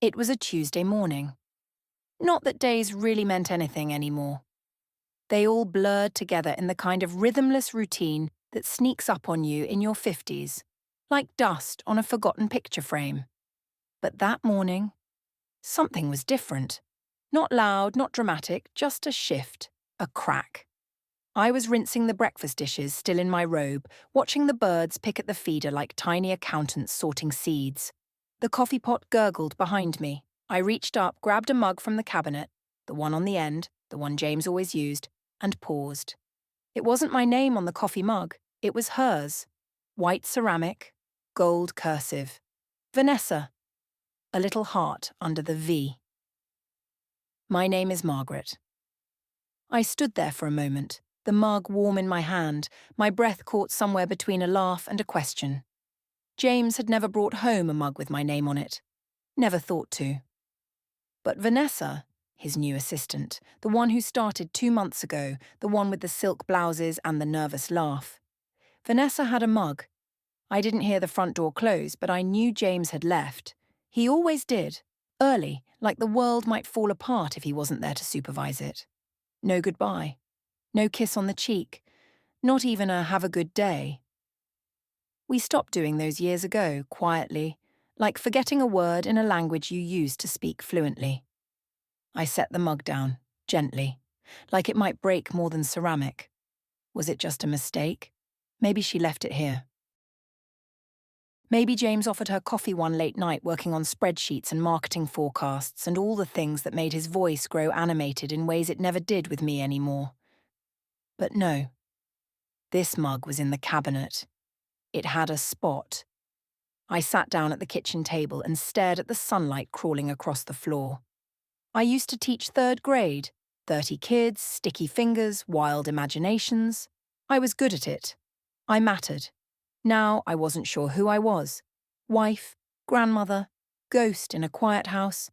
It was a Tuesday morning. Not that days really meant anything anymore. They all blurred together in the kind of rhythmless routine that sneaks up on you in your 50s, like dust on a forgotten picture frame. But that morning, something was different. Not loud, not dramatic, just a shift, a crack. I was rinsing the breakfast dishes, still in my robe, watching the birds pick at the feeder like tiny accountants sorting seeds. The coffee pot gurgled behind me. I reached up, grabbed a mug from the cabinet, the one on the end, the one James always used, and paused. It wasn't my name on the coffee mug, it was hers. White ceramic, gold cursive. Vanessa. A little heart under the V. My name is Margaret. I stood there for a moment, the mug warm in my hand, my breath caught somewhere between a laugh and a question. James had never brought home a mug with my name on it. Never thought to. But Vanessa, his new assistant, the one who started 2 months ago, the one with the silk blouses and the nervous laugh. Vanessa had a mug. I didn't hear the front door close, but I knew James had left. He always did. Early, like the world might fall apart if he wasn't there to supervise it. No goodbye. No kiss on the cheek. Not even a have a good day. We stopped doing those years ago, quietly, like forgetting a word in a language you used to speak fluently. I set the mug down, gently, like it might break more than ceramic. Was it just a mistake? Maybe she left it here. Maybe James offered her coffee one late night working on spreadsheets and marketing forecasts and all the things that made his voice grow animated in ways it never did with me anymore. But no. This mug was in the cabinet. It had a spot. I sat down at the kitchen table and stared at the sunlight crawling across the floor. I used to teach 3rd grade, 30 kids, sticky fingers, wild imaginations. I was good at it. I mattered. Now I wasn't sure who I was. Wife, grandmother, ghost in a quiet house.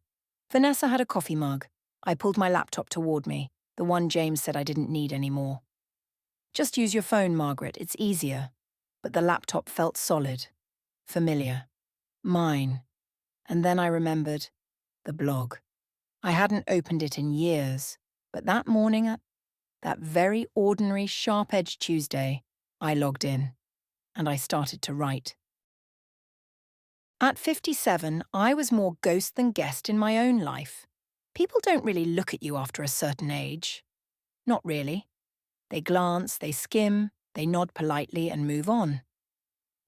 Vanessa had a coffee mug. I pulled my laptop toward me, the one James said I didn't need anymore. Just use your phone, Margaret, it's easier. But the laptop felt solid, familiar, mine. And then I remembered the blog. I hadn't opened it in years, but that morning, that very ordinary sharp-edged Tuesday, I logged in, and I started to write. At 57, I was more ghost than guest in my own life. People don't really look at you after a certain age. Not really. They glance, they skim, they nod politely and move on.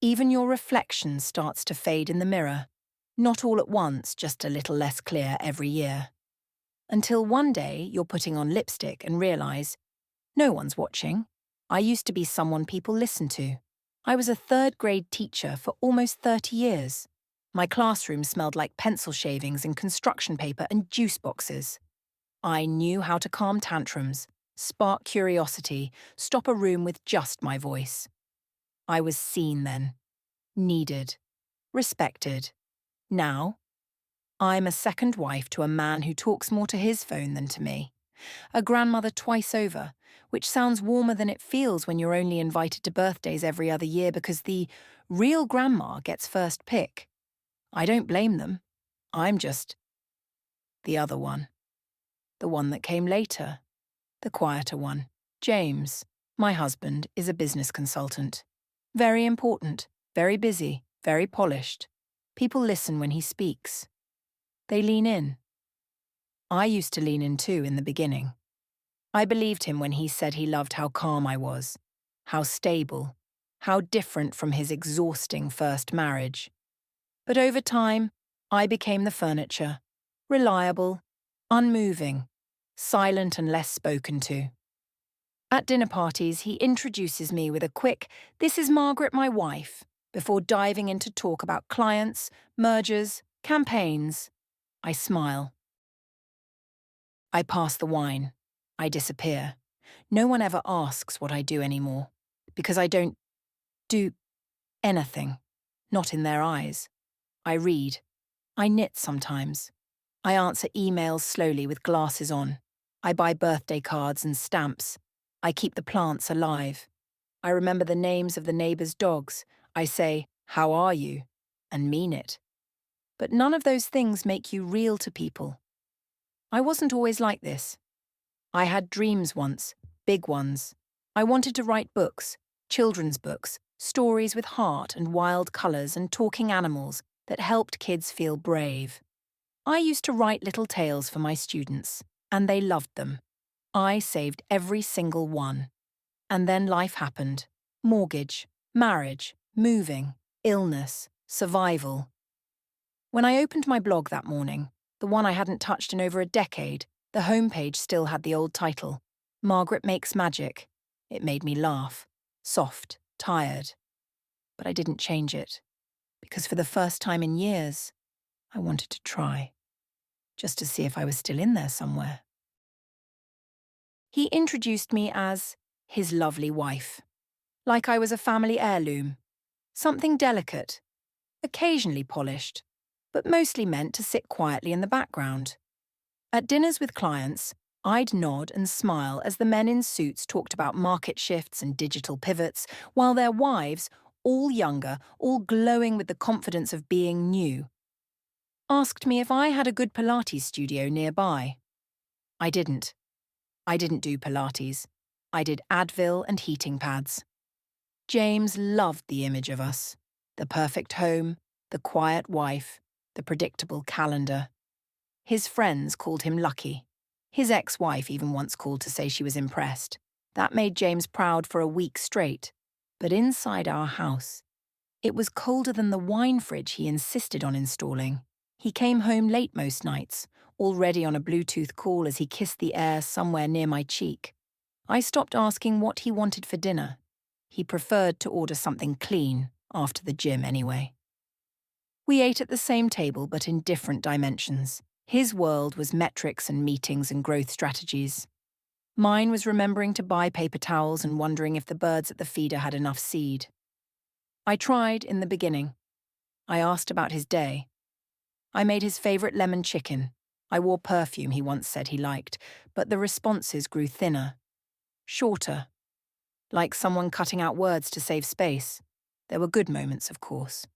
Even your reflection starts to fade in the mirror, not all at once, just a little less clear every year. Until one day you're putting on lipstick and realise, no one's watching. I used to be someone people listen to. I was a 3rd grade teacher for almost 30 years. My classroom smelled like pencil shavings and construction paper and juice boxes. I knew how to calm tantrums, spark curiosity, stop a room with just my voice. I was seen then, needed, respected. Now, I'm a second wife to a man who talks more to his phone than to me. A grandmother twice over, which sounds warmer than it feels when you're only invited to birthdays every other year because the real grandma gets first pick. I don't blame them. I'm just the other one. The one that came later. The quieter one. James, my husband, is a business consultant. Very important, very busy, very polished. People listen when he speaks. They lean in. I used to lean in too in the beginning. I believed him when he said he loved how calm I was, how stable, how different from his exhausting first marriage. But over time, I became the furniture, reliable, unmoving, silent and less spoken to. At dinner parties, he introduces me with a quick, "This is Margaret, my wife," before diving into talk about clients, mergers, campaigns. I smile. I pass the wine. I disappear. No one ever asks what I do anymore, because I don't do anything, not in their eyes. I read. I knit sometimes. I answer emails slowly with glasses on. I buy birthday cards and stamps. I keep the plants alive. I remember the names of the neighbours' dogs. I say, "How are you?" and mean it. But none of those things make you real to people. I wasn't always like this. I had dreams once, big ones. I wanted to write books, children's books, stories with heart and wild colours and talking animals that helped kids feel brave. I used to write little tales for my students, and they loved them. I saved every single one. And then life happened. Mortgage, marriage, moving, illness, survival. When I opened my blog that morning, the one I hadn't touched in over a decade, the homepage still had the old title, Margaret Makes Magic. It made me laugh, soft, tired. But I didn't change it, because for the first time in years, I wanted to try, just to see if I was still in there somewhere. He introduced me as his lovely wife, like I was a family heirloom, something delicate, occasionally polished, but mostly meant to sit quietly in the background. At dinners with clients, I'd nod and smile as the men in suits talked about market shifts and digital pivots, while their wives, all younger, all glowing with the confidence of being new, asked me if I had a good Pilates studio nearby. I didn't. I didn't do Pilates. I did Advil and heating pads. James loved the image of us. The perfect home, the quiet wife, the predictable calendar. His friends called him lucky. His ex-wife even once called to say she was impressed. That made James proud for a week straight. But inside our house, it was colder than the wine fridge he insisted on installing. He came home late most nights, already on a Bluetooth call as he kissed the air somewhere near my cheek. I stopped asking what he wanted for dinner. He preferred to order something clean, after the gym anyway. We ate at the same table but in different dimensions. His world was metrics and meetings and growth strategies. Mine was remembering to buy paper towels and wondering if the birds at the feeder had enough seed. I tried in the beginning. I asked about his day. I made his favourite lemon chicken. I wore perfume he once said he liked, but the responses grew thinner, shorter, like someone cutting out words to save space. There were good moments, of course.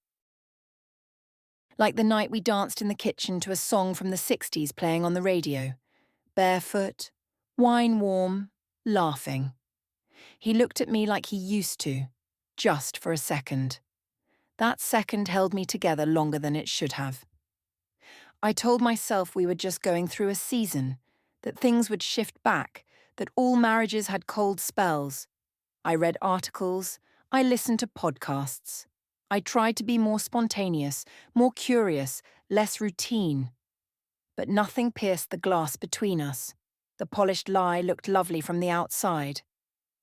Like the night we danced in the kitchen to a song from the 60s playing on the radio. Barefoot, wine warm, laughing. He looked at me like he used to, just for a second. That second held me together longer than it should have. I told myself we were just going through a season, that things would shift back, that all marriages had cold spells. I read articles, I listened to podcasts. I tried to be more spontaneous, more curious, less routine. But nothing pierced the glass between us. The polished lie looked lovely from the outside.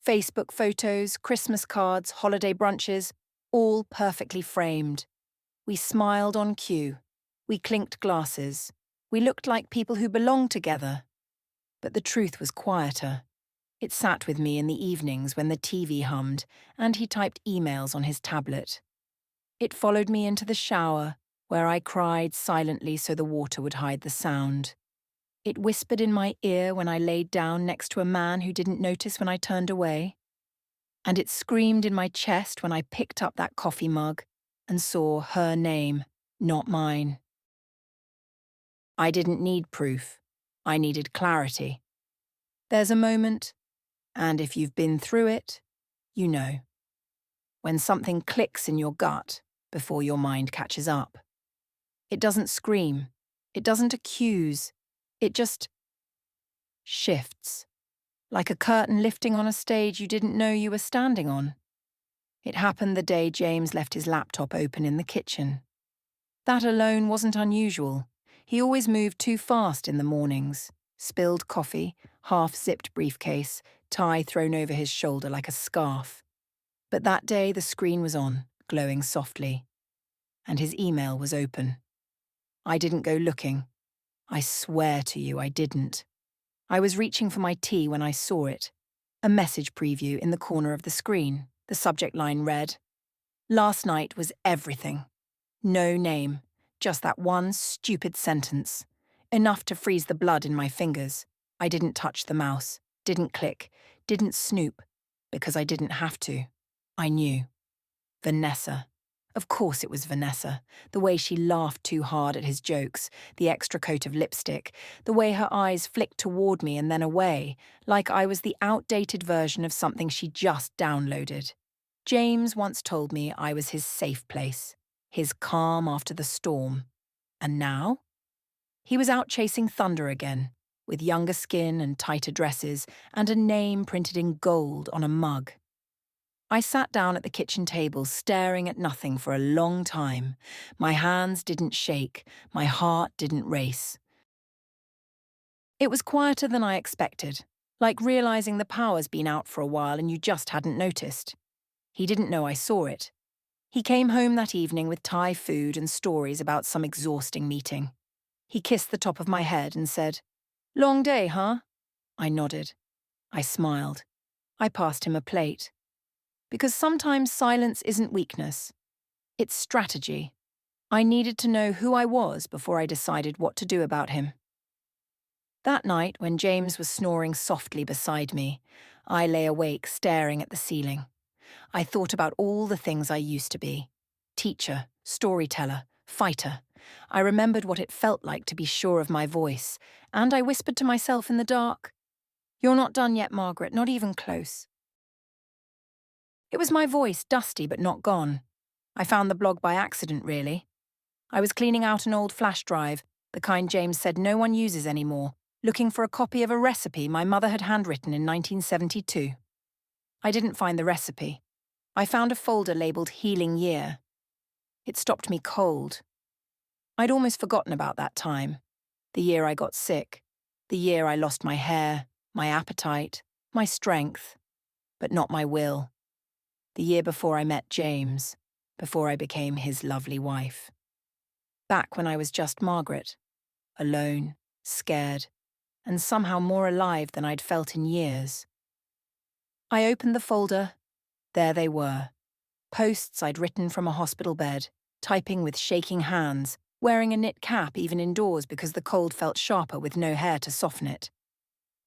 Facebook photos, Christmas cards, holiday brunches, all perfectly framed. We smiled on cue. We clinked glasses. We looked like people who belonged together. But the truth was quieter. It sat with me in the evenings when the TV hummed and he typed emails on his tablet. It followed me into the shower, where I cried silently so the water would hide the sound. It whispered in my ear when I laid down next to a man who didn't notice when I turned away. And it screamed in my chest when I picked up that coffee mug and saw her name, not mine. I didn't need proof. I needed clarity. There's a moment, and if you've been through it, you know. When something clicks in your gut before your mind catches up. It doesn't scream. It doesn't accuse. It just shifts. Like a curtain lifting on a stage you didn't know you were standing on. It happened the day James left his laptop open in the kitchen. That alone wasn't unusual. He always moved too fast in the mornings. Spilled coffee, half-zipped briefcase, tie thrown over his shoulder like a scarf. But that day the screen was on, glowing softly. And his email was open. I didn't go looking. I swear to you I didn't. I was reaching for my tea when I saw it. A message preview in the corner of the screen. The subject line read, "Last night was everything. No name, just that one stupid sentence. Enough to freeze the blood in my fingers. I didn't touch the mouse, didn't click, didn't snoop, because I didn't have to. I knew. Vanessa. Of course it was Vanessa, the way she laughed too hard at his jokes, the extra coat of lipstick, the way her eyes flicked toward me and then away, like I was the outdated version of something she just downloaded. James once told me I was his safe place, his calm after the storm. And now? He was out chasing thunder again, with younger skin and tighter dresses, and a name printed in gold on a mug. I sat down at the kitchen table, staring at nothing for a long time. My hands didn't shake, my heart didn't race. It was quieter than I expected, like realizing the power's been out for a while and you just hadn't noticed. He didn't know I saw it. He came home that evening with Thai food and stories about some exhausting meeting. He kissed the top of my head and said, "Long day, huh?" I nodded. I smiled. I passed him a plate. Because sometimes silence isn't weakness. It's strategy. I needed to know who I was before I decided what to do about him. That night, when James was snoring softly beside me, I lay awake staring at the ceiling. I thought about all the things I used to be. Teacher, storyteller, fighter. I remembered what it felt like to be sure of my voice, and I whispered to myself in the dark, "You're not done yet, Margaret, not even close." It was my voice, dusty but not gone. I found the blog by accident, really. I was cleaning out an old flash drive, the kind James said no one uses anymore, looking for a copy of a recipe my mother had handwritten in 1972. I didn't find the recipe. I found a folder labelled Healing Year. It stopped me cold. I'd almost forgotten about that time. The year I got sick. The year I lost my hair, my appetite, my strength, but not my will. The year before I met James, before I became his lovely wife. Back when I was just Margaret, alone, scared, and somehow more alive than I'd felt in years. I opened the folder. There they were. Posts I'd written from a hospital bed, typing with shaking hands, wearing a knit cap even indoors because the cold felt sharper with no hair to soften it.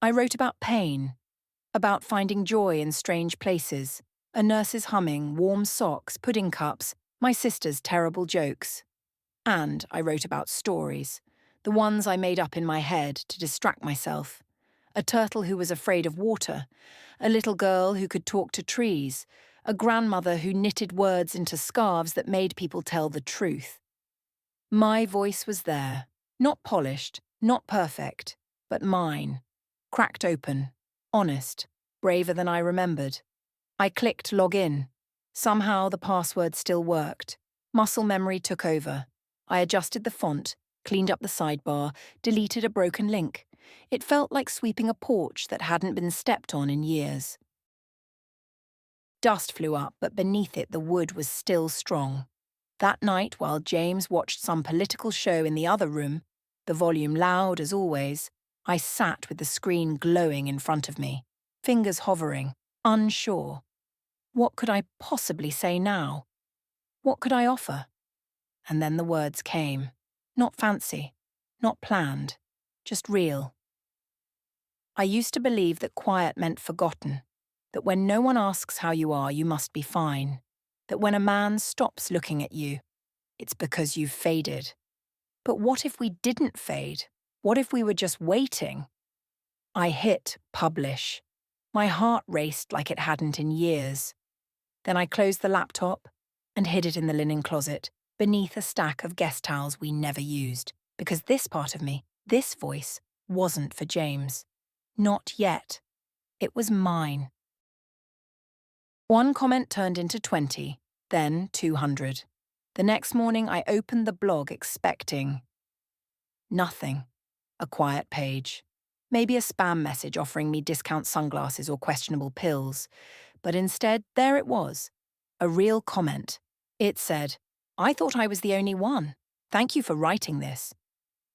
I wrote about pain, about finding joy in strange places, a nurse's humming, warm socks, pudding cups, my sister's terrible jokes. And I wrote about stories, the ones I made up in my head to distract myself. A turtle who was afraid of water, a little girl who could talk to trees, a grandmother who knitted words into scarves that made people tell the truth. My voice was there, not polished, not perfect, but mine, cracked open, honest, braver than I remembered. I clicked log in. Somehow the password still worked. Muscle memory took over. I adjusted the font, cleaned up the sidebar, deleted a broken link. It felt like sweeping a porch that hadn't been stepped on in years. Dust flew up, but beneath it the wood was still strong. That night, while James watched some political show in the other room, the volume loud as always, I sat with the screen glowing in front of me, fingers hovering, unsure. What could I possibly say now? What could I offer? And then the words came. Not fancy, not planned, just real. I used to believe that quiet meant forgotten, that when no one asks how you are, you must be fine, that when a man stops looking at you, it's because you've faded. But what if we didn't fade? What if we were just waiting? I hit publish. My heart raced like it hadn't in years. Then I closed the laptop and hid it in the linen closet, beneath a stack of guest towels we never used, because this part of me, this voice, wasn't for James. Not yet. It was mine. One comment turned into 20, then 200. The next morning I opened the blog expecting nothing. A quiet page. Maybe a spam message offering me discount sunglasses or questionable pills. But instead, there it was. A real comment. It said, "I thought I was the only one. Thank you for writing this."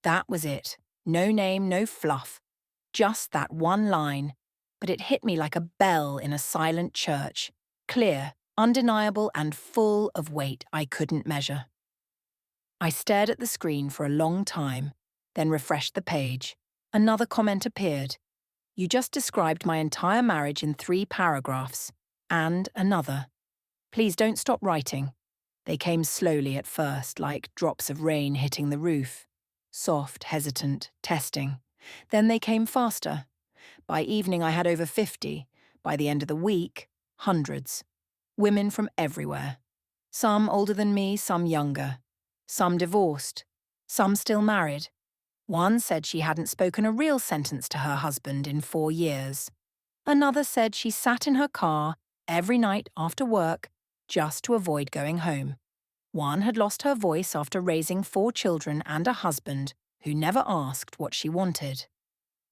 That was it. No name, no fluff. Just that one line. But it hit me like a bell in a silent church. Clear, undeniable, and full of weight I couldn't measure. I stared at the screen for a long time, then refreshed the page. Another comment appeared. "You just described my entire marriage in 3 paragraphs." And another. "Please don't stop writing." They came slowly at first, like drops of rain hitting the roof. Soft, hesitant, testing. Then they came faster. By evening I had over 50. By the end of the week, hundreds. Women from everywhere. Some older than me, some younger. Some divorced. Some still married. One said she hadn't spoken a real sentence to her husband in 4 years. Another said she sat in her car every night after work just to avoid going home. One had lost her voice after raising 4 children and a husband who never asked what she wanted.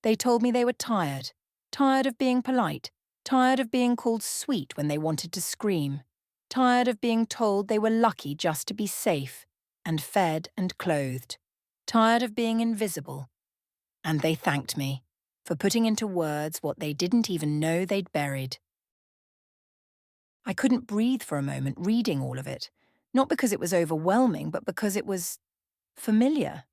They told me they were tired. Tired of being polite. Tired of being called sweet when they wanted to scream. Tired of being told they were lucky just to be safe and fed and clothed. Tired of being invisible. And they thanked me for putting into words what they didn't even know they'd buried. I couldn't breathe for a moment reading all of it, not because it was overwhelming, but because it was familiar.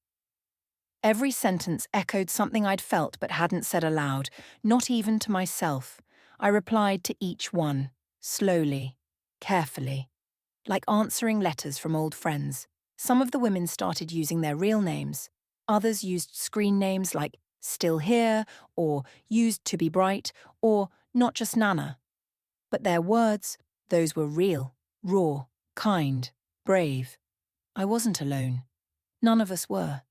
Every sentence echoed something I'd felt but hadn't said aloud, not even to myself. I replied to each one, slowly, carefully, like answering letters from old friends. Some of the women started using their real names. Others used screen names like Still Here, or Used to Be Bright, or Not Just Nana. But their words, those were real, raw, kind, brave. I wasn't alone. None of us were.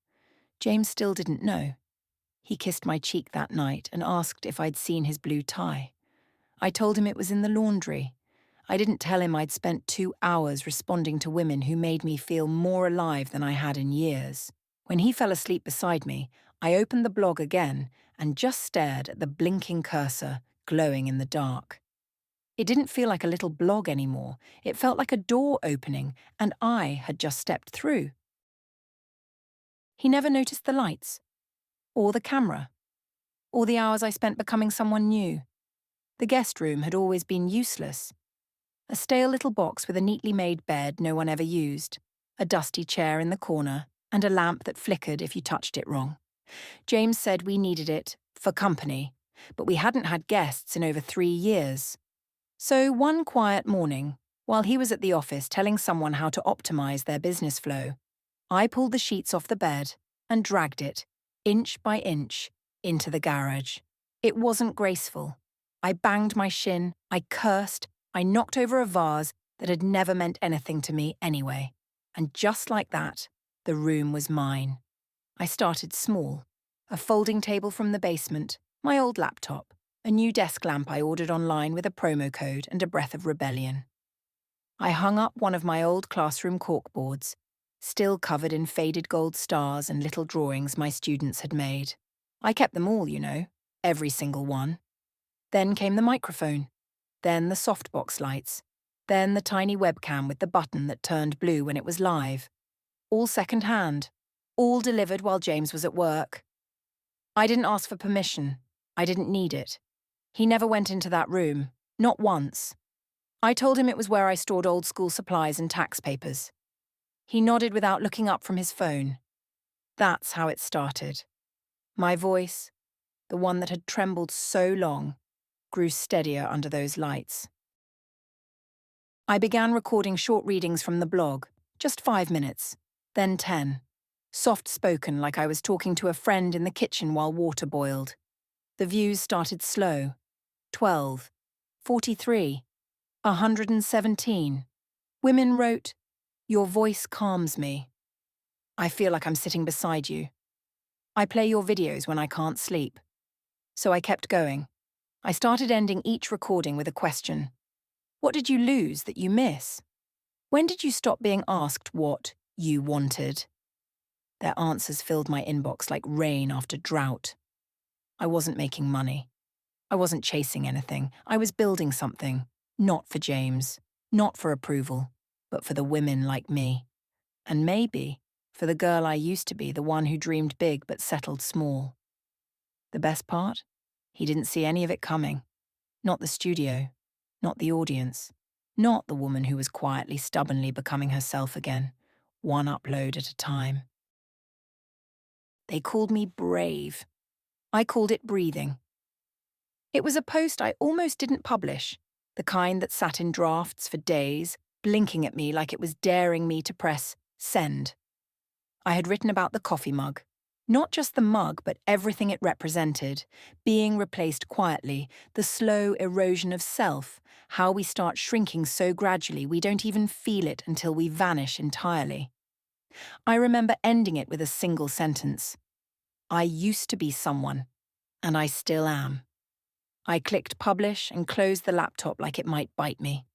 James still didn't know. He kissed my cheek that night and asked if I'd seen his blue tie. I told him it was in the laundry. I didn't tell him I'd spent 2 hours responding to women who made me feel more alive than I had in years. When he fell asleep beside me, I opened the blog again and just stared at the blinking cursor glowing in the dark. It didn't feel like a little blog anymore. It felt like a door opening, and I had just stepped through. He never noticed the lights, or the camera, or the hours I spent becoming someone new. The guest room had always been useless. A stale little box with a neatly made bed no one ever used, a dusty chair in the corner, and a lamp that flickered if you touched it wrong. James said we needed it for company, but we hadn't had guests in over 3 years. So one quiet morning, while he was at the office telling someone how to optimize their business flow, I pulled the sheets off the bed and dragged it, inch by inch, into the garage. It wasn't graceful. I banged my shin, I cursed, I knocked over a vase that had never meant anything to me anyway. And just like that, the room was mine. I started small. A folding table from the basement, my old laptop, a new desk lamp I ordered online with a promo code and a breath of rebellion. I hung up one of my old classroom corkboards, still covered in faded gold stars and little drawings my students had made. I kept them all, you know, every single one. Then came the microphone, then the softbox lights, then the tiny webcam with the button that turned blue when it was live. All second-hand, all delivered while James was at work. I didn't ask for permission. I didn't need it. He never went into that room, not once. I told him it was where I stored old school supplies and tax papers. He nodded without looking up from his phone. That's how it started. My voice, the one that had trembled so long, grew steadier under those lights. I began recording short readings from the blog, just 5 minutes, then 10. Soft-spoken like I was talking to a friend in the kitchen while water boiled. The views started slow. 12, 43, 117. Women wrote, "Your voice calms me. I feel like I'm sitting beside you. I play your videos when I can't sleep." So I kept going. I started ending each recording with a question. What did you lose that you miss? When did you stop being asked what you wanted? Their answers filled my inbox like rain after drought. I wasn't making money. I wasn't chasing anything. I was building something, not for James, not for approval, but for the women like me. And maybe for the girl I used to be, the one who dreamed big but settled small. The best part? He didn't see any of it coming. Not the studio, not the audience, not the woman who was quietly, stubbornly becoming herself again, one upload at a time. They called me brave. I called it breathing. It was a post I almost didn't publish, the kind that sat in drafts for days, blinking at me like it was daring me to press send. I had written about the coffee mug. Not just the mug, but everything it represented. Being replaced quietly, the slow erosion of self, how we start shrinking so gradually we don't even feel it until we vanish entirely. I remember ending it with a single sentence. I used to be someone, and I still am. I clicked publish and closed the laptop like it might bite me.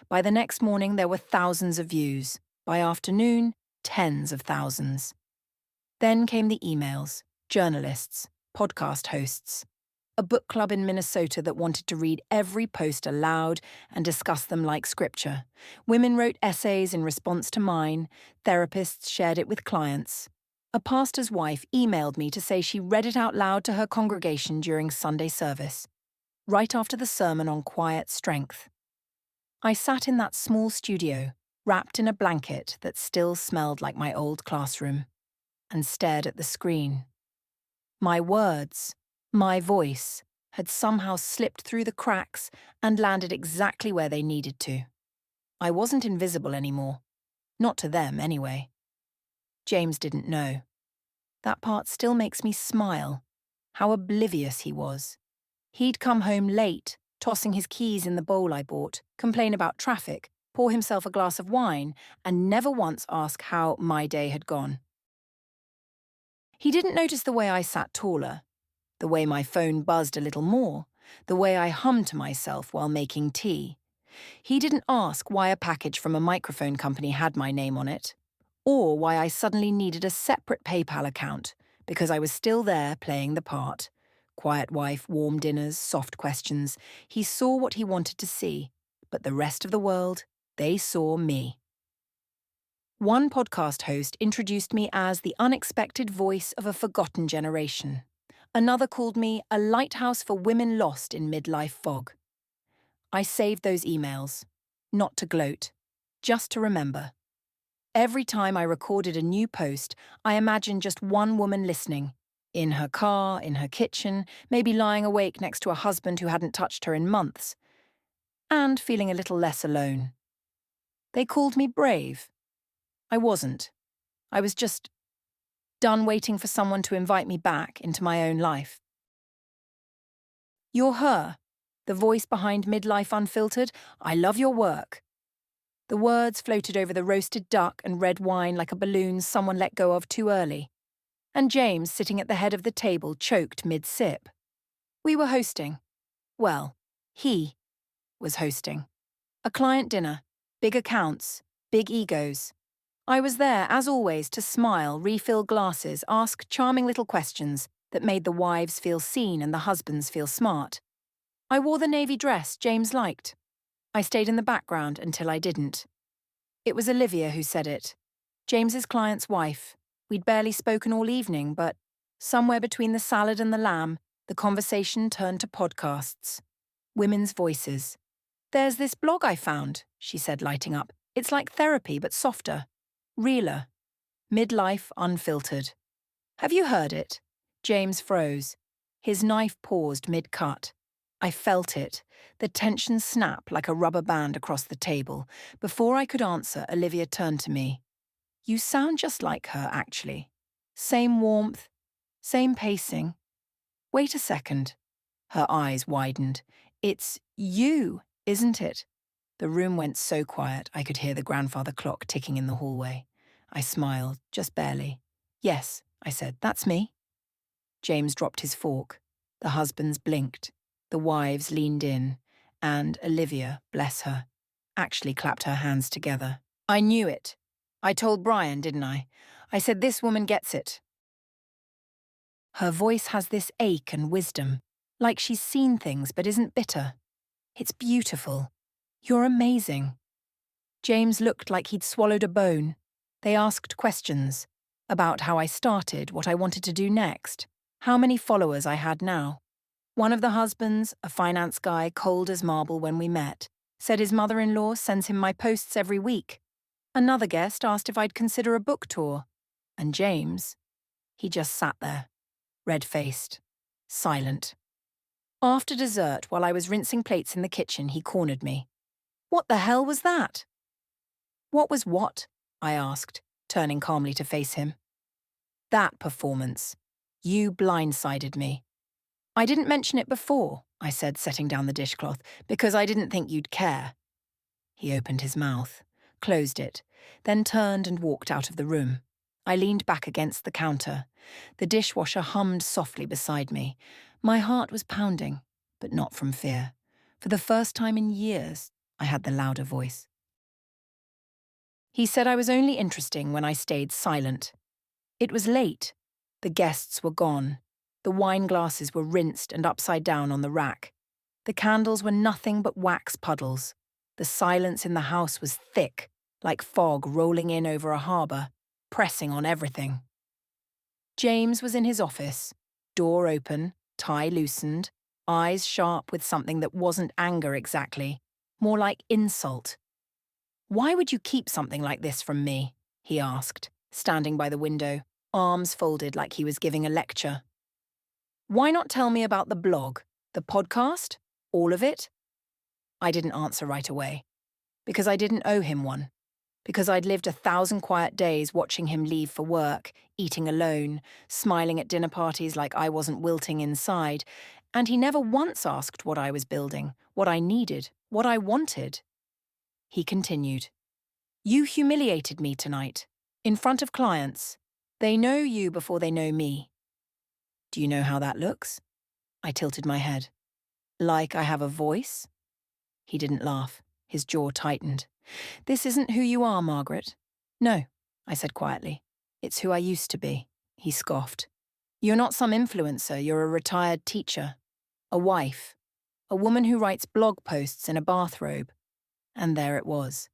By the next morning, there were thousands of views. By afternoon, tens of thousands. Then came the emails, journalists, podcast hosts, a book club in Minnesota that wanted to read every post aloud and discuss them like scripture. Women wrote essays in response to mine, therapists shared it with clients. A pastor's wife emailed me to say she read it out loud to her congregation during Sunday service, right after the sermon on quiet strength. I sat in that small studio, wrapped in a blanket that still smelled like my old classroom, and stared at the screen. My words, my voice, had somehow slipped through the cracks and landed exactly where they needed to. I wasn't invisible anymore. Not to them, anyway. James didn't know. That part still makes me smile. How oblivious he was. He'd come home late, tossing his keys in the bowl I bought, complain about traffic, pour himself a glass of wine, and never once ask how my day had gone. He didn't notice the way I sat taller, the way my phone buzzed a little more, the way I hummed to myself while making tea. He didn't ask why a package from a microphone company had my name on it, or why I suddenly needed a separate PayPal account, because I was still there playing the part. Quiet wife, warm dinners, soft questions. He saw what he wanted to see, but the rest of the world, they saw me. One podcast host introduced me as the unexpected voice of a forgotten generation. Another called me a lighthouse for women lost in midlife fog. I saved those emails, not to gloat, just to remember. Every time I recorded a new post, I imagined just one woman listening, in her car, in her kitchen, maybe lying awake next to a husband who hadn't touched her in months, and feeling a little less alone. They called me brave. I wasn't. I was just done waiting for someone to invite me back into my own life. You're her, the voice behind Midlife Unfiltered. I love your work. The words floated over the roasted duck and red wine like a balloon someone let go of too early. And James, sitting at the head of the table, choked mid-sip. We were hosting. Well, he was hosting. A client dinner, big accounts, big egos. I was there, as always, to smile, refill glasses, ask charming little questions that made the wives feel seen and the husbands feel smart. I wore the navy dress James liked. I stayed in the background until I didn't. It was Olivia who said it. James's client's wife. We'd barely spoken all evening, but somewhere between the salad and the lamb, the conversation turned to podcasts. Women's voices. There's this blog I found, she said, lighting up. It's like therapy, but softer. Realer. Midlife Unfiltered. Have you heard it? James froze. His knife paused mid-cut. I felt it, the tension snap like a rubber band across the table. Before I could answer, Olivia turned to me. You sound just like her, actually. Same warmth, same pacing. Wait a second. Her eyes widened. It's you, isn't it? The room went so quiet I could hear the grandfather clock ticking in the hallway. I smiled, just barely. Yes, I said, that's me. James dropped his fork. The husbands blinked. The wives leaned in. And Olivia, bless her, actually clapped her hands together. I knew it. I told Brian, didn't I? I said, this woman gets it. Her voice has this ache and wisdom, like she's seen things but isn't bitter. It's beautiful. You're amazing. James looked like he'd swallowed a bone. They asked questions about how I started, what I wanted to do next, how many followers I had now. One of the husbands, a finance guy cold as marble when we met, said his mother-in-law sends him my posts every week. Another guest asked if I'd consider a book tour. And James, he just sat there, red-faced, silent. After dessert, while I was rinsing plates in the kitchen, he cornered me. What the hell was that? What was what? I asked, turning calmly to face him. That performance. You blindsided me. I didn't mention it before, I said, setting down the dishcloth, because I didn't think you'd care. He opened his mouth, closed it, then turned and walked out of the room. I leaned back against the counter. The dishwasher hummed softly beside me. My heart was pounding, but not from fear. For the first time in years, I had the louder voice. He said I was only interesting when I stayed silent. It was late. The guests were gone. The wine glasses were rinsed and upside down on the rack. The candles were nothing but wax puddles. The silence in the house was thick, like fog rolling in over a harbour, pressing on everything. James was in his office, door open, tie loosened, eyes sharp with something that wasn't anger exactly, more like insult. "Why would you keep something like this from me?" he asked, standing by the window, arms folded like he was giving a lecture. "Why not tell me about the blog, the podcast, all of it?" I didn't answer right away, because I didn't owe him one, because I'd lived 1,000 quiet days watching him leave for work, eating alone, smiling at dinner parties like I wasn't wilting inside, and he never once asked what I was building, what I needed, what I wanted. He continued. "You humiliated me tonight, in front of clients. They know you before they know me. Do you know how that looks?" I tilted my head. "Like I have a voice?" He didn't laugh. His jaw tightened. "This isn't who you are, Margaret." "No," I said quietly. "It's who I used to be." He scoffed. "You're not some influencer, you're a retired teacher. A wife. A woman who writes blog posts in a bathrobe." And there it was.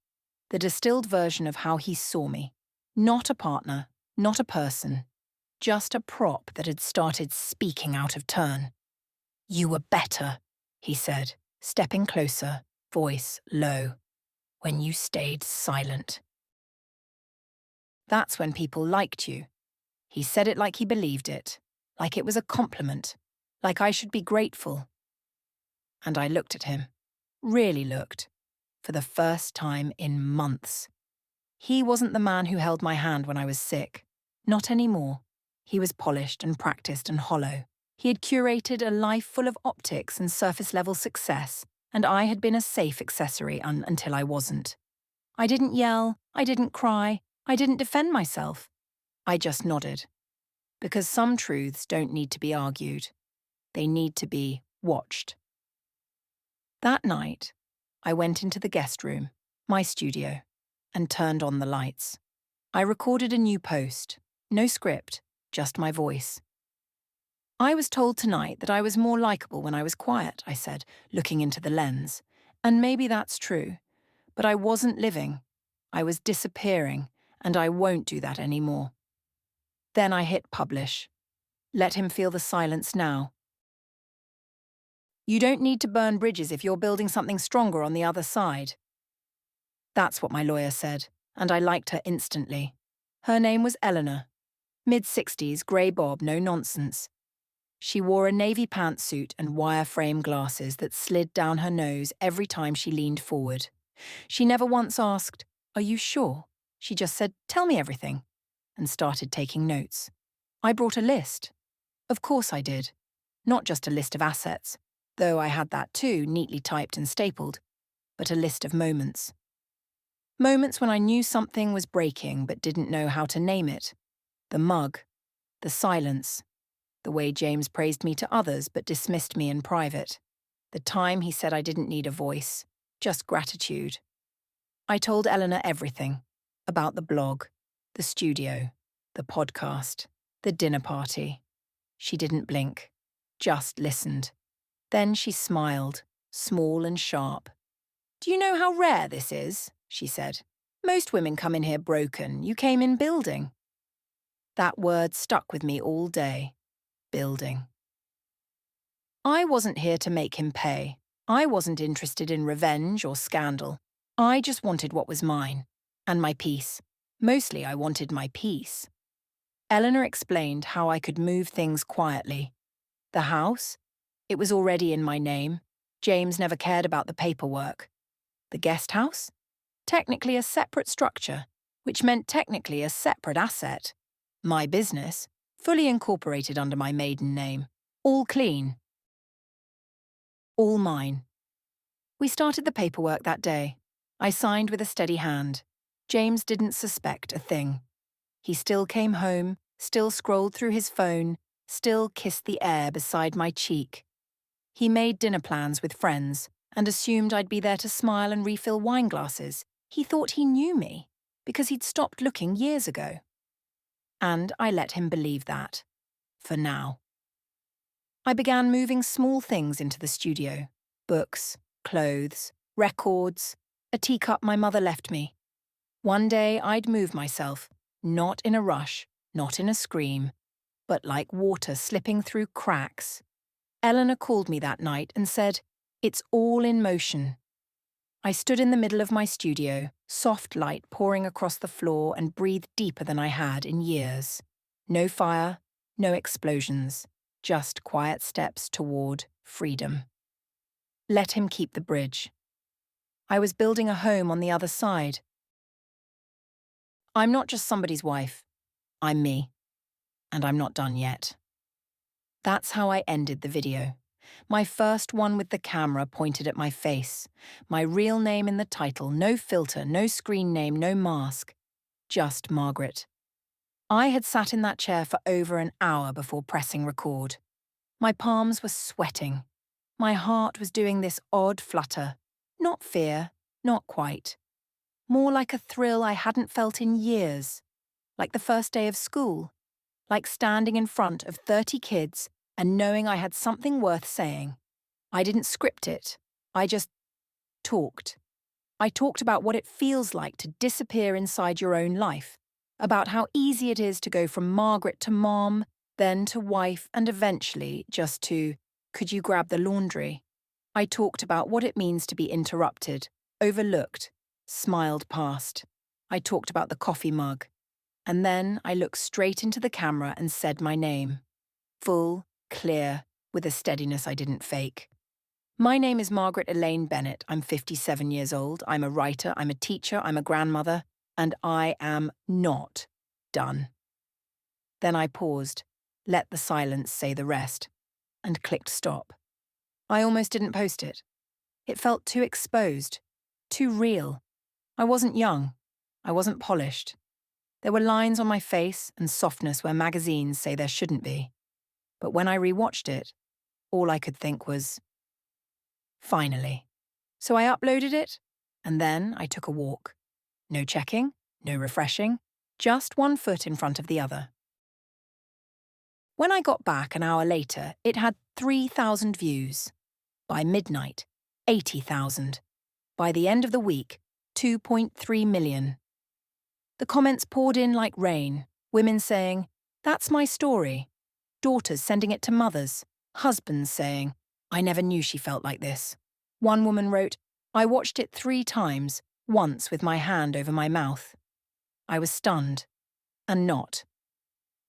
The distilled version of how he saw me. Not a partner, not a person. Just a prop that had started speaking out of turn. "You were better," he said, stepping closer, voice low, "when you stayed silent. That's when people liked you." He said it like he believed it, like it was a compliment, like I should be grateful. And I looked at him, really looked, for the first time in months. He wasn't the man who held my hand when I was sick. Not anymore. He was polished and practiced and hollow. He had curated a life full of optics and surface-level success, and I had been a safe accessory until I wasn't. I didn't yell, I didn't cry, I didn't defend myself. I just nodded. Because some truths don't need to be argued. They need to be watched. That night, I went into the guest room, my studio, and turned on the lights. I recorded a new post. No script, just my voice. "I was told tonight that I was more likable when I was quiet," I said, looking into the lens. "And maybe that's true. But I wasn't living. I was disappearing, and I won't do that anymore." Then I hit publish. Let him feel the silence now. "You don't need to burn bridges if you're building something stronger on the other side." That's what my lawyer said, and I liked her instantly. Her name was Eleanor. Mid-60s, grey bob, no nonsense. She wore a navy pantsuit and wire-frame glasses that slid down her nose every time she leaned forward. She never once asked, "Are you sure?" She just said, "Tell me everything," and started taking notes. I brought a list. Of course I did. Not just a list of assets, though I had that too, neatly typed and stapled, but a list of moments. Moments when I knew something was breaking but didn't know how to name it. The mug, the silence, the way James praised me to others but dismissed me in private. The time he said I didn't need a voice, just gratitude. I told Eleanor everything. About the blog, the studio, the podcast, the dinner party. She didn't blink, just listened. Then she smiled, small and sharp. "Do you know how rare this is?" she said. "Most women come in here broken. You came in building." That word stuck with me all day. Building. I wasn't here to make him pay. I wasn't interested in revenge or scandal. I just wanted what was mine. And my peace. Mostly I wanted my peace. Eleanor explained how I could move things quietly. The house? It was already in my name. James never cared about the paperwork. The guest house? technically a separate structure, which meant technically a separate asset. My business, fully incorporated under my maiden name, all clean, all mine. We started the paperwork that day. I signed with a steady hand. James didn't suspect a thing. He still came home, still scrolled through his phone, still kissed the air beside my cheek. He made dinner plans with friends and assumed I'd be there to smile and refill wine glasses. He thought he knew me because he'd stopped looking years ago. And I let him believe that. For now. I began moving small things into the studio. Books, clothes, records, a teacup my mother left me. One day I'd move myself, not in a rush, not in a scream, but like water slipping through cracks. Eleanor called me that night and said, "It's all in motion." I stood in the middle of my studio, soft light pouring across the floor, and breathed deeper than I had in years. No fire, no explosions, just quiet steps toward freedom. Let him keep the bridge. I was building a home on the other side. I'm not just somebody's wife. I'm me. And I'm not done yet. That's how I ended the video. My first one with the camera pointed at my face. My real name in the title, no filter, no screen name, no mask. Just Margaret. I had sat in that chair for over an hour before pressing record. My palms were sweating. My heart was doing this odd flutter. Not fear, not quite. More like a thrill I hadn't felt in years. Like the first day of school. Like standing in front of 30 kids and knowing I had something worth saying. I didn't script it. I just talked. I talked about what it feels like to disappear inside your own life, about how easy it is to go from Margaret to mom, then to wife, and eventually just to, could you grab the laundry? I talked about what it means to be interrupted, overlooked, smiled past. I talked about the coffee mug. And then I looked straight into the camera and said my name. Full, clear, with a steadiness I didn't fake. My name is Margaret Elaine Bennett. I'm 57 years old. I'm a writer, I'm a teacher, I'm a grandmother, and I am not done. Then I paused, let the silence say the rest, and clicked stop. I almost didn't post it. It felt too exposed, too real. I wasn't young. I wasn't polished. There were lines on my face and softness where magazines say there shouldn't be. But when I rewatched it, all I could think was, finally. So I uploaded it, and then I took a walk. No checking, no refreshing, just one foot in front of the other. When I got back an hour later, it had 3,000 views. By midnight, 80,000. By the end of the week, 2.3 million. The comments poured in like rain, women saying, "That's my story." Daughters sending it to mothers, husbands saying, "I never knew she felt like this." One woman wrote, "I watched it 3 times, once with my hand over my mouth." I was stunned, and not.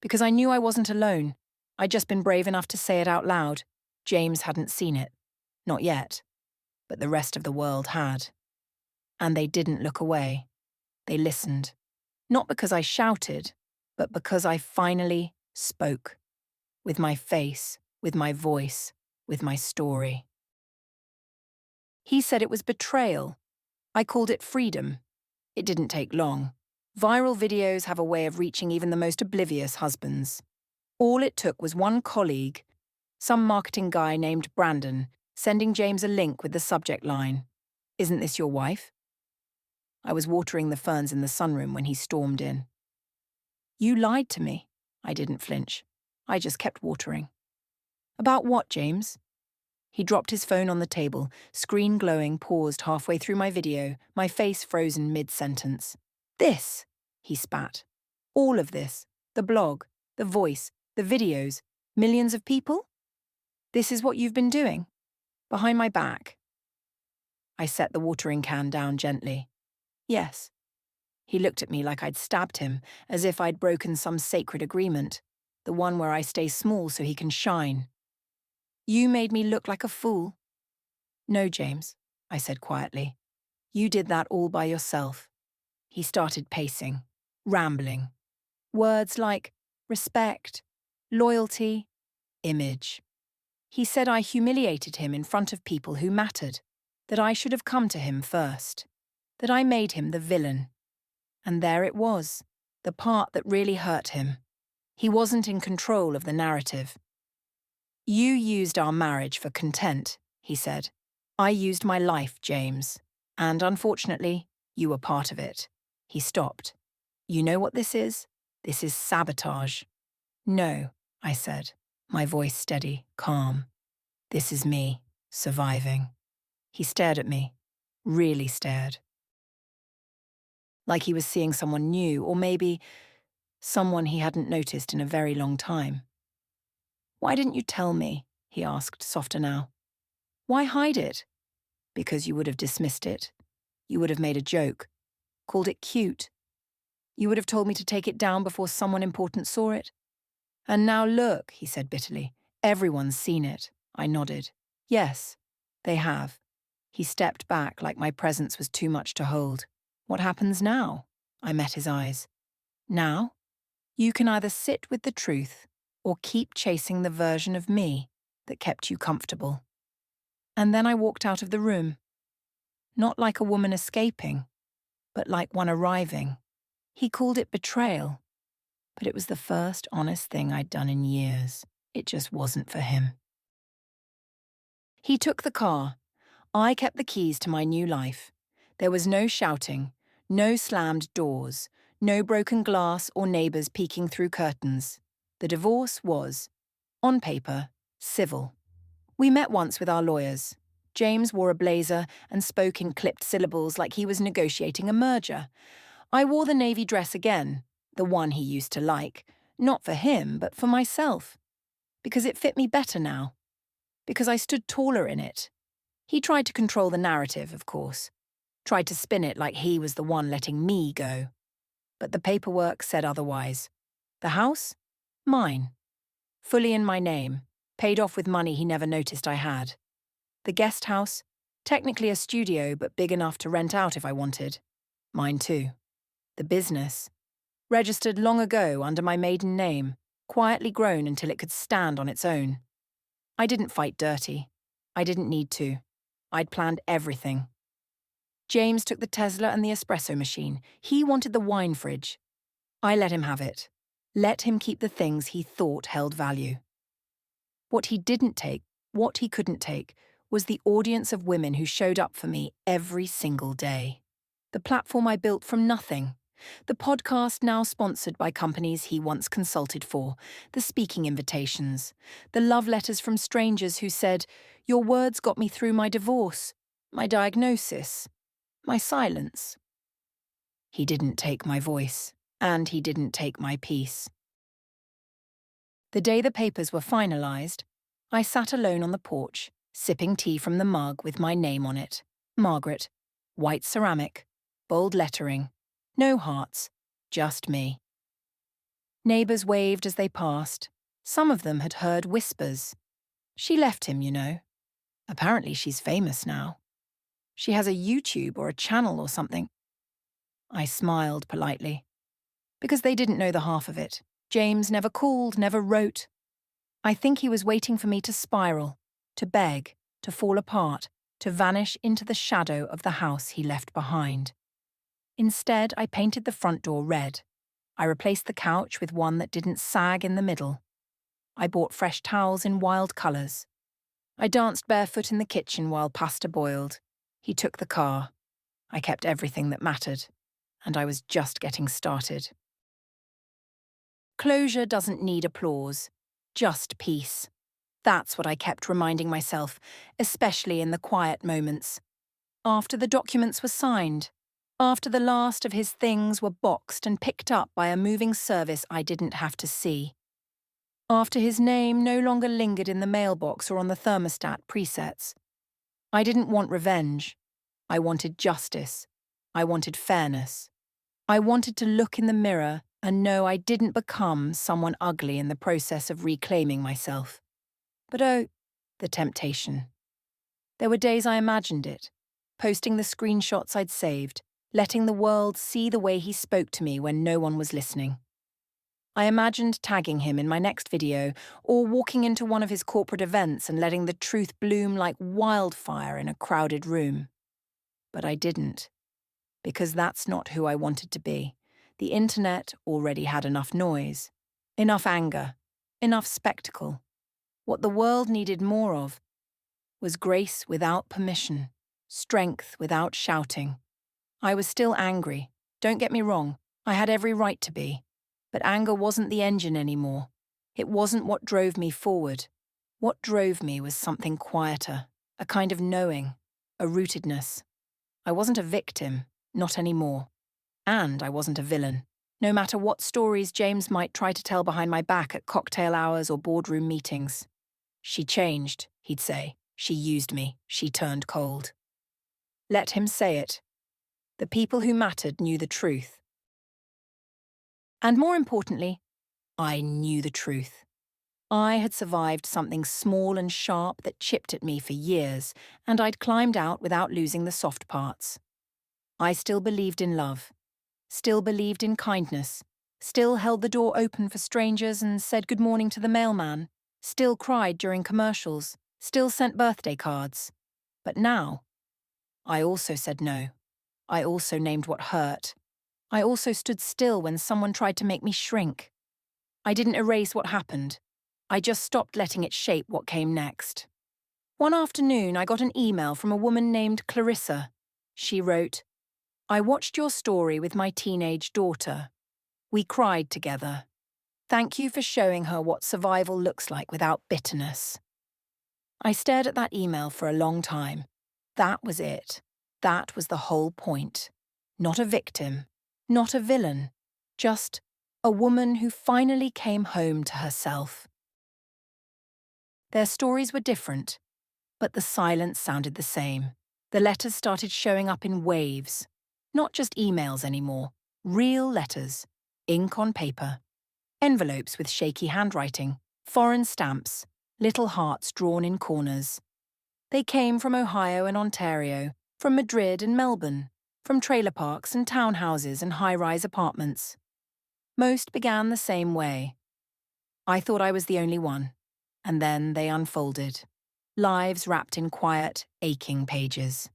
Because I knew I wasn't alone. I'd just been brave enough to say it out loud. James hadn't seen it. Not yet. But the rest of the world had. And they didn't look away. They listened. Not because I shouted, but because I finally spoke. With my face, with my voice, with my story. He said it was betrayal. I called it freedom. It didn't take long. Viral videos have a way of reaching even the most oblivious husbands. All it took was one colleague, some marketing guy named Brandon, sending James a link with the subject line, "Isn't this your wife?" I was watering the ferns in the sunroom when he stormed in. "You lied to me." I didn't flinch. I just kept watering. "About what, James?" He dropped his phone on the table, screen glowing, paused halfway through my video, my face frozen mid-sentence. "This," he spat. "All of this. The blog, the voice, the videos, millions of people? This is what you've been doing? Behind my back?" I set the watering can down gently. "Yes." He looked at me like I'd stabbed him, as if I'd broken some sacred agreement, the one where I stay small so he can shine. "You made me look like a fool." "No, James," I said quietly. You did that all by yourself. He started pacing, rambling. Words like respect, loyalty, image. He said I humiliated him in front of people who mattered, that I should have come to him first, that I made him the villain. And there it was, the part that really hurt him. He wasn't in control of the narrative. You used our marriage for content, he said. I used my life, James. And unfortunately, you were part of it. He stopped. You know what this is? This is sabotage. No, I said, my voice steady, calm. This is me, surviving. He stared at me, really stared. Like he was seeing someone new, or maybe someone he hadn't noticed in a very long time. Why didn't you tell me? He asked, softer now. Why hide it? Because you would have dismissed it. You would have made a joke, called it cute. You would have told me to take it down before someone important saw it. And now look, he said bitterly, everyone's seen it. I nodded. Yes, they have. He stepped back like my presence was too much to hold. What happens now? I met his eyes. Now? You can either sit with the truth or keep chasing the version of me that kept you comfortable. And then I walked out of the room. Not like a woman escaping, but like one arriving. He called it betrayal, but it was the first honest thing I'd done in years. It just wasn't for him. He took the car. I kept the keys to my new life. There was no shouting, no slammed doors, no broken glass or neighbours peeking through curtains. The divorce was, on paper, civil. We met once with our lawyers. James wore a blazer and spoke in clipped syllables like he was negotiating a merger. I wore the navy dress again, the one he used to like, not for him, but for myself. Because it fit me better now. Because I stood taller in it. He tried to control the narrative, of course. Tried to spin it like he was the one letting me go. But the paperwork said otherwise. The house? Mine. Fully in my name, paid off with money he never noticed I had. The guest house? Technically a studio, but big enough to rent out if I wanted. Mine too. The business? Registered long ago under my maiden name, quietly grown until it could stand on its own. I didn't fight dirty. I didn't need to. I'd planned everything. James took the Tesla and the espresso machine. He wanted the wine fridge. I let him have it. Let him keep the things he thought held value. What he didn't take, what he couldn't take, was the audience of women who showed up for me every single day. The platform I built from nothing. The podcast now sponsored by companies he once consulted for. The speaking invitations. The love letters from strangers who said, "Your words got me through my divorce, my diagnosis, my silence." He didn't take my voice, and he didn't take my peace. The day the papers were finalised, I sat alone on the porch, sipping tea from the mug with my name on it. Margaret. White ceramic. Bold lettering. No hearts. Just me. Neighbours waved as they passed. Some of them had heard whispers. She left him, you know. Apparently she's famous now. She has a YouTube or a channel or something. I smiled politely. Because they didn't know the half of it. James never called, never wrote. I think he was waiting for me to spiral, to beg, to fall apart, to vanish into the shadow of the house he left behind. Instead, I painted the front door red. I replaced the couch with one that didn't sag in the middle. I bought fresh towels in wild colours. I danced barefoot in the kitchen while pasta boiled. He took the car. I kept everything that mattered, and I was just getting started. Closure doesn't need applause, just peace. That's what I kept reminding myself, especially in the quiet moments. After the documents were signed, after the last of his things were boxed and picked up by a moving service I didn't have to see. After his name no longer lingered in the mailbox or on the thermostat presets. I didn't want revenge. I wanted justice. I wanted fairness. I wanted to look in the mirror and know I didn't become someone ugly in the process of reclaiming myself. But oh, the temptation. There were days I imagined it, posting the screenshots I'd saved, letting the world see the way he spoke to me when no one was listening. I imagined tagging him in my next video or walking into one of his corporate events and letting the truth bloom like wildfire in a crowded room. But I didn't, because that's not who I wanted to be. The internet already had enough noise, enough anger, enough spectacle. What the world needed more of was grace without permission, strength without shouting. I was still angry. Don't get me wrong, I had every right to be. But anger wasn't the engine anymore. It wasn't what drove me forward. What drove me was something quieter, a kind of knowing, a rootedness. I wasn't a victim, not anymore. And I wasn't a villain. No matter what stories James might try to tell behind my back at cocktail hours or boardroom meetings. She changed, he'd say. She used me. She turned cold. Let him say it. The people who mattered knew the truth. And more importantly, I knew the truth. I had survived something small and sharp that chipped at me for years, and I'd climbed out without losing the soft parts. I still believed in love, still believed in kindness, still held the door open for strangers and said good morning to the mailman, still cried during commercials, still sent birthday cards. But now, I also said no. I also named what hurt. I also stood still when someone tried to make me shrink. I didn't erase what happened. I just stopped letting it shape what came next. One afternoon, I got an email from a woman named Clarissa. She wrote, "I watched your story with my teenage daughter. We cried together. Thank you for showing her what survival looks like without bitterness." I stared at that email for a long time. That was it. That was the whole point. Not a victim. Not a villain, just a woman who finally came home to herself. Their stories were different, but the silence sounded the same. The letters started showing up in waves, not just emails anymore, real letters, ink on paper, envelopes with shaky handwriting, foreign stamps, little hearts drawn in corners. They came from Ohio and Ontario, from Madrid and Melbourne, from trailer parks and townhouses and high-rise apartments. Most began the same way. I thought I was the only one, and then they unfolded. Lives wrapped in quiet, aching pages.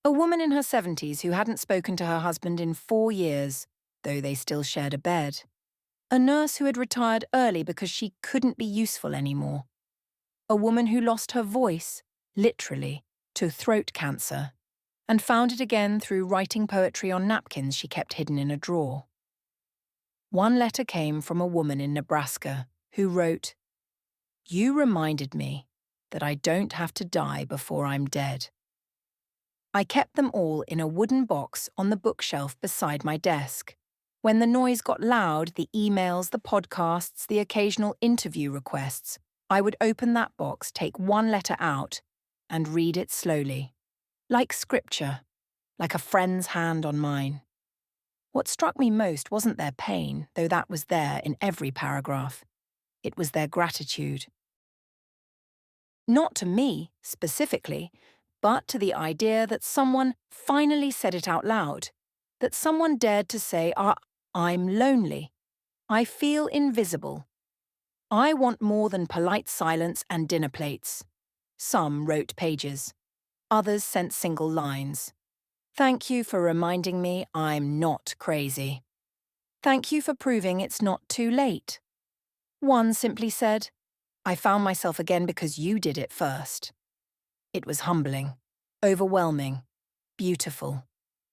A woman in her 70s who hadn't spoken to her husband in 4 years, though they still shared a bed. A nurse who had retired early because she couldn't be useful anymore. A woman who lost her voice, literally, to throat cancer, and found it again through writing poetry on napkins she kept hidden in a drawer. One letter came from a woman in Nebraska who wrote, "You reminded me that I don't have to die before I'm dead." I kept them all in a wooden box on the bookshelf beside my desk. When the noise got loud, the emails, the podcasts, the occasional interview requests, I would open that box, take one letter out, and read it slowly. Like scripture, like a friend's hand on mine. What struck me most wasn't their pain, though that was there in every paragraph. It was their gratitude. Not to me, specifically, but to the idea that someone finally said it out loud. That someone dared to say, I'm lonely. I feel invisible. I want more than polite silence and dinner plates. Some wrote pages. Others sent single lines. Thank you for reminding me I'm not crazy. Thank you for proving it's not too late. One simply said, I found myself again because you did it first. It was humbling, overwhelming, beautiful.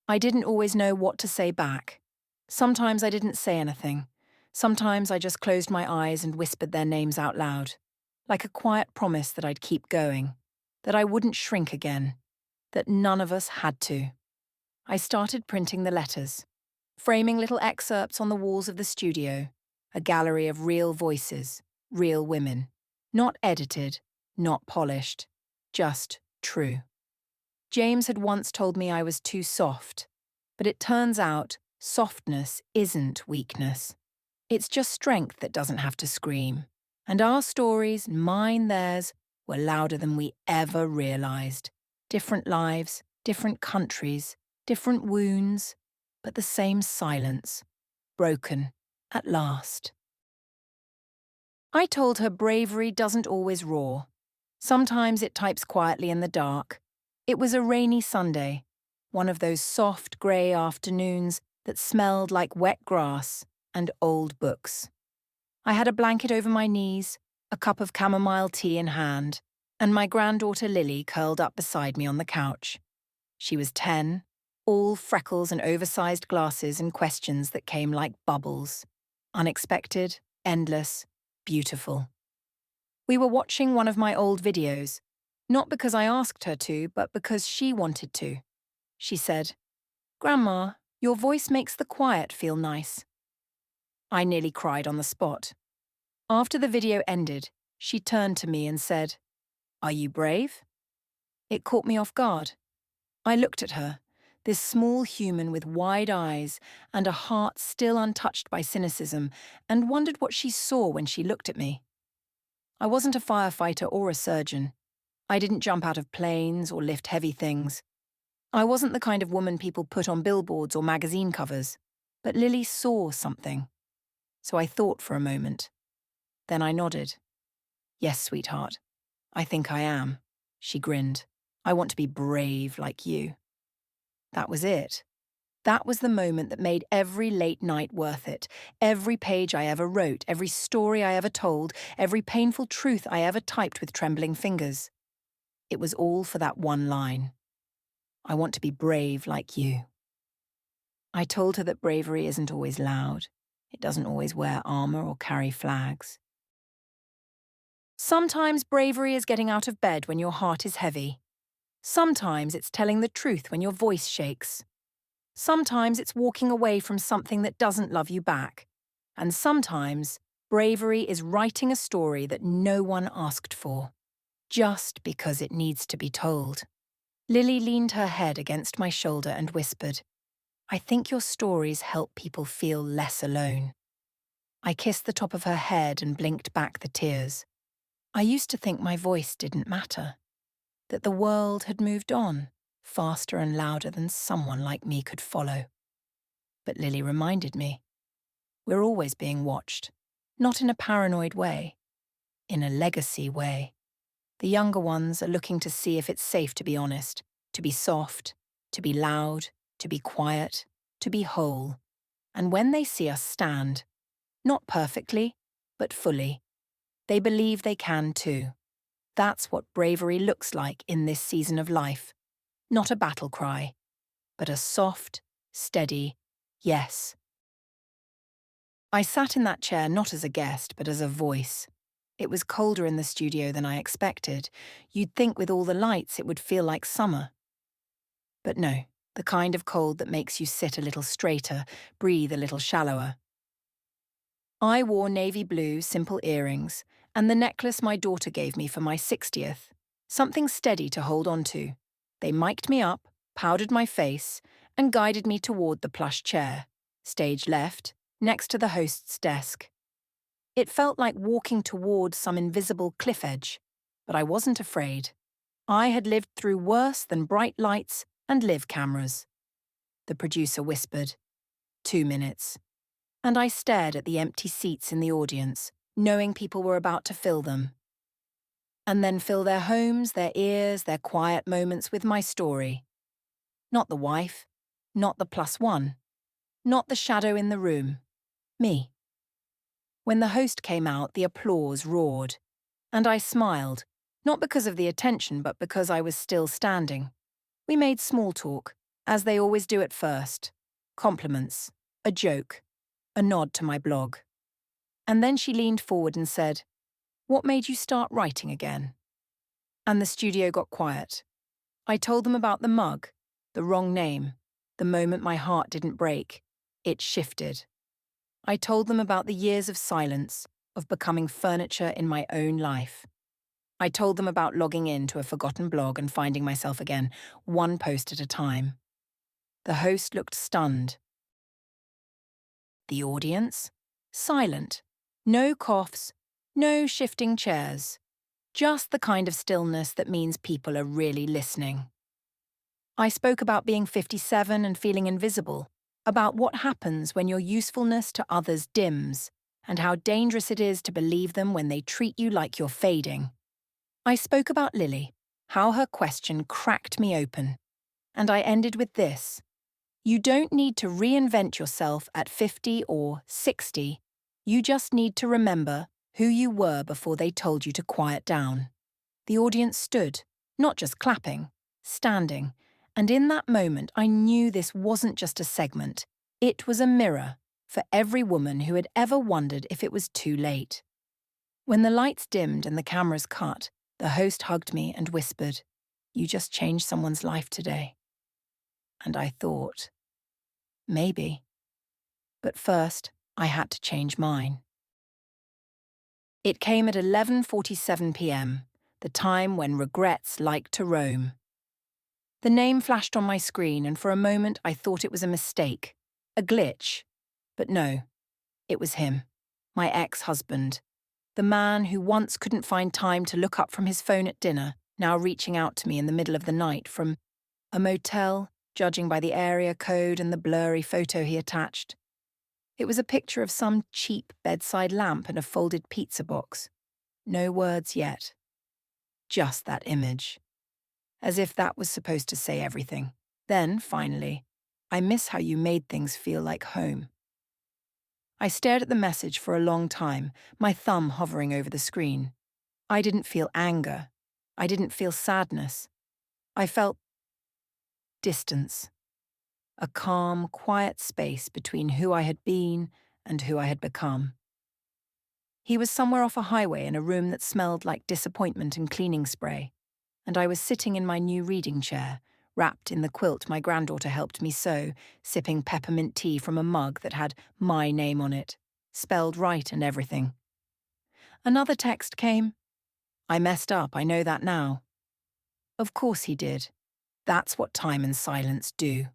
I didn't always know what to say back. Sometimes I didn't say anything. Sometimes I just closed my eyes and whispered their names out loud, like a quiet promise that I'd keep going, that I wouldn't shrink again, that none of us had to. I started printing the letters, framing little excerpts on the walls of the studio, a gallery of real voices, real women, not edited, not polished, just true. James had once told me I was too soft, but it turns out softness isn't weakness. It's just strength that doesn't have to scream. And our stories, mine, theirs, were louder than we ever realized. Different lives, Different countries, different wounds, but the same silence. Broken, at last. I told her bravery doesn't always roar. Sometimes it types quietly in the dark. It was a rainy Sunday, one of those soft grey afternoons that smelled like wet grass and old books. I had a blanket over my knees, a cup of chamomile tea in hand, and my granddaughter Lily curled up beside me on the couch. She was 10, all freckles and oversized glasses and questions that came like bubbles. Unexpected, endless, beautiful. We were watching one of my old videos, not because I asked her to, but because she wanted to. She said, "Grandma, your voice makes the quiet feel nice." I nearly cried on the spot. After the video ended, she turned to me and said, "Are you brave?" It caught me off guard. I looked at her, this small human with wide eyes and a heart still untouched by cynicism, and wondered what she saw when she looked at me. I wasn't a firefighter or a surgeon. I didn't jump out of planes or lift heavy things. I wasn't the kind of woman people put on billboards or magazine covers. But Lily saw something. So I thought for a moment. Then I nodded. "Yes, sweetheart. I think I am." She grinned. "I want to be brave like you." That was it. That was the moment that made every late night worth it. Every page I ever wrote, every story I ever told, every painful truth I ever typed with trembling fingers. It was all for that one line. I want to be brave like you. I told her that bravery isn't always loud. It doesn't always wear armor or carry flags. Sometimes bravery is getting out of bed when your heart is heavy. Sometimes it's telling the truth when your voice shakes. Sometimes it's walking away from something that doesn't love you back. And sometimes bravery is writing a story that no one asked for, just because it needs to be told. Lily leaned her head against my shoulder and whispered, "I think your stories help people feel less alone." I kissed the top of her head and blinked back the tears. I used to think my voice didn't matter, that the world had moved on, faster and louder than someone like me could follow. But Lily reminded me, we're always being watched, not in a paranoid way, in a legacy way. The younger ones are looking to see if it's safe to be honest, to be soft, to be loud, to be quiet, to be whole. And when they see us stand, not perfectly, but fully, they believe they can too. That's what bravery looks like in this season of life. Not a battle cry, but a soft, steady yes. I sat in that chair not as a guest, but as a voice. It was colder in the studio than I expected. You'd think with all the lights it would feel like summer. But no, the kind of cold that makes you sit a little straighter, breathe a little shallower. I wore navy blue, simple earrings, and the necklace my daughter gave me for my 60th. Something steady to hold on to. They mic'd me up, powdered my face, and guided me toward the plush chair, stage left, next to the host's desk. It felt like walking toward some invisible cliff edge, but I wasn't afraid. I had lived through worse than bright lights and live cameras. The producer whispered, 2 minutes. And I stared at the empty seats in the audience, knowing people were about to fill them. And then fill their homes, their ears, their quiet moments with my story. Not the wife, not the +1, not the shadow in the room. Me. When the host came out, the applause roared. And I smiled, not because of the attention, but because I was still standing. We made small talk, as they always do at first. Compliments, a joke, a nod to my blog. And then she leaned forward and said, "What made you start writing again?" And the studio got quiet. I told them about the mug, the wrong name, the moment my heart didn't break. It shifted. I told them about the years of silence, of becoming furniture in my own life. I told them about logging in to a forgotten blog and finding myself again, one post at a time. The host looked stunned. The audience? Silent. No coughs, no shifting chairs. Just the kind of stillness that means people are really listening. I spoke about being 57 and feeling invisible, about what happens when your usefulness to others dims, and how dangerous it is to believe them when they treat you like you're fading. I spoke about Lily, how her question cracked me open. And I ended with this. You don't need to reinvent yourself at 50 or 60. You just need to remember who you were before they told you to quiet down. The audience stood, not just clapping, standing. And in that moment, I knew this wasn't just a segment. It was a mirror for every woman who had ever wondered if it was too late. When the lights dimmed and the cameras cut, the host hugged me and whispered, "You just changed someone's life today." And I thought, maybe. But first, I had to change mine. It came at 11:47 p.m., the time when regrets like to roam. The name flashed on my screen, and for a moment I thought it was a mistake, a glitch. But no, it was him, my ex-husband, the man who once couldn't find time to look up from his phone at dinner, now reaching out to me in the middle of the night from a motel, judging by the area code and the blurry photo he attached. It was a picture of some cheap bedside lamp and a folded pizza box. No words yet. Just that image. As if that was supposed to say everything. Then, finally, "I miss how you made things feel like home." I stared at the message for a long time, my thumb hovering over the screen. I didn't feel anger. I didn't feel sadness. I felt distance. A calm, quiet space between who I had been and who I had become. He was somewhere off a highway in a room that smelled like disappointment and cleaning spray, and I was sitting in my new reading chair, wrapped in the quilt my granddaughter helped me sew, sipping peppermint tea from a mug that had my name on it, spelled right and everything. Another text came. "I messed up, I know that now." Of course he did. That's what time and silence do.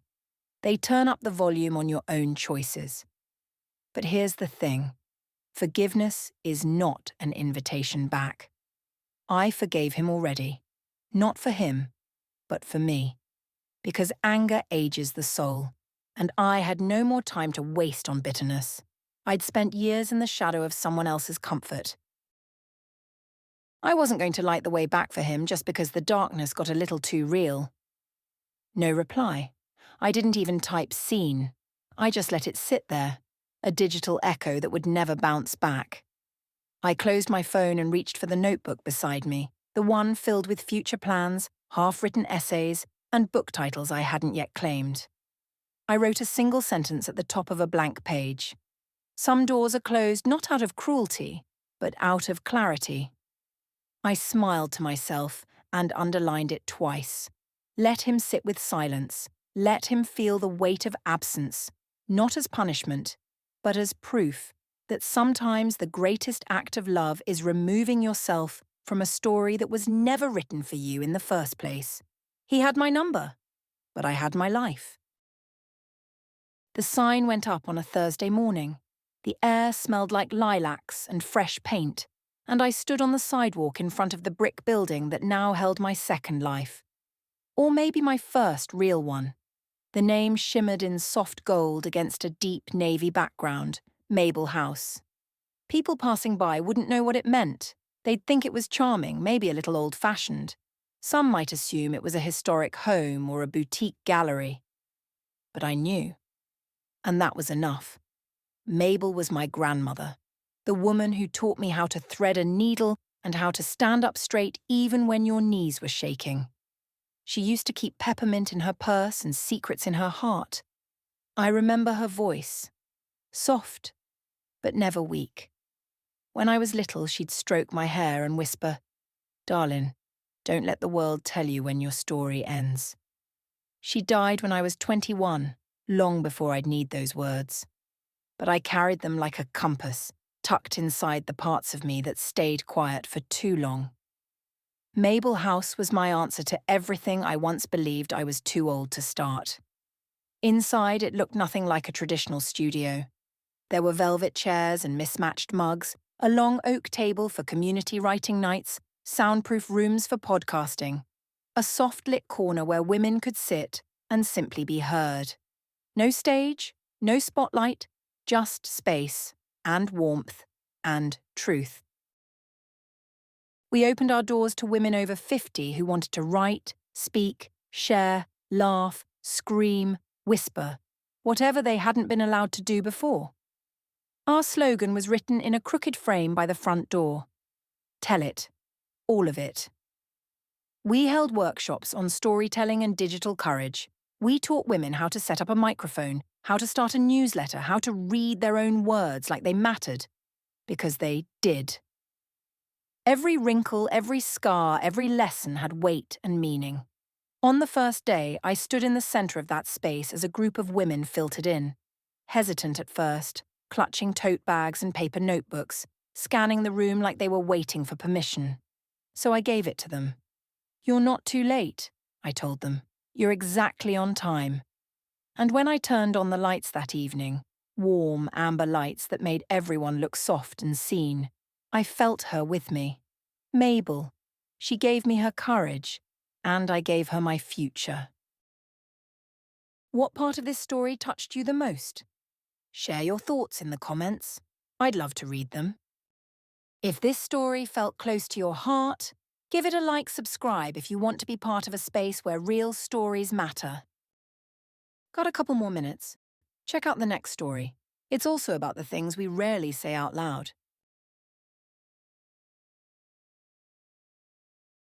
They turn up the volume on your own choices. But here's the thing. Forgiveness is not an invitation back. I forgave him already. Not for him, but for me. Because anger ages the soul, and I had no more time to waste on bitterness. I'd spent years in the shadow of someone else's comfort. I wasn't going to light the way back for him just because the darkness got a little too real. No reply. I didn't even type seen. I just let it sit there, a digital echo that would never bounce back. I closed my phone and reached for the notebook beside me, the one filled with future plans, half-written essays, and book titles I hadn't yet claimed. I wrote a single sentence at the top of a blank page. Some doors are closed not out of cruelty, but out of clarity. I smiled to myself and underlined it twice. Let him sit with silence. Let him feel the weight of absence, not as punishment, but as proof that sometimes the greatest act of love is removing yourself from a story that was never written for you in the first place. He had my number, but I had my life. The sign went up on a Thursday morning. The air smelled like lilacs and fresh paint, and I stood on the sidewalk in front of the brick building that now held my second life. Or maybe my first real one. The name shimmered in soft gold against a deep navy background, Mabel House. People passing by wouldn't know what it meant. They'd think it was charming, maybe a little old-fashioned. Some might assume it was a historic home or a boutique gallery. But I knew. And that was enough. Mabel was my grandmother, the woman who taught me how to thread a needle and how to stand up straight even when your knees were shaking. She used to keep peppermint in her purse and secrets in her heart. I remember her voice. Soft, but never weak. When I was little, she'd stroke my hair and whisper, "Darling, don't let the world tell you when your story ends." She died when I was 21, long before I'd need those words. But I carried them like a compass, tucked inside the parts of me that stayed quiet for too long. Mabel House was my answer to everything I once believed I was too old to start. Inside, it looked nothing like a traditional studio. There were velvet chairs and mismatched mugs, a long oak table for community writing nights, soundproof rooms for podcasting. A soft-lit corner where women could sit and simply be heard. No stage, no spotlight, just space and warmth and truth. We opened our doors to women over 50 who wanted to write, speak, share, laugh, scream, whisper, whatever they hadn't been allowed to do before. Our slogan was written in a crooked frame by the front door. Tell it. All of it. We held workshops on storytelling and digital courage. We taught women how to set up a microphone, how to start a newsletter, how to read their own words like they mattered. Because they did. Every wrinkle, every scar, every lesson had weight and meaning. On the first day, I stood in the center of that space as a group of women filtered in. Hesitant at first, clutching tote bags and paper notebooks, scanning the room like they were waiting for permission. So I gave it to them. "You're not too late," I told them. "You're exactly on time." And when I turned on the lights that evening, warm amber lights that made everyone look soft and seen, I felt her with me. Mabel. She gave me her courage, and I gave her my future. What part of this story touched you the most? Share your thoughts in the comments. I'd love to read them. If this story felt close to your heart, give it a like, subscribe if you want to be part of a space where real stories matter. Got a couple more minutes? Check out the next story. It's also about the things we rarely say out loud.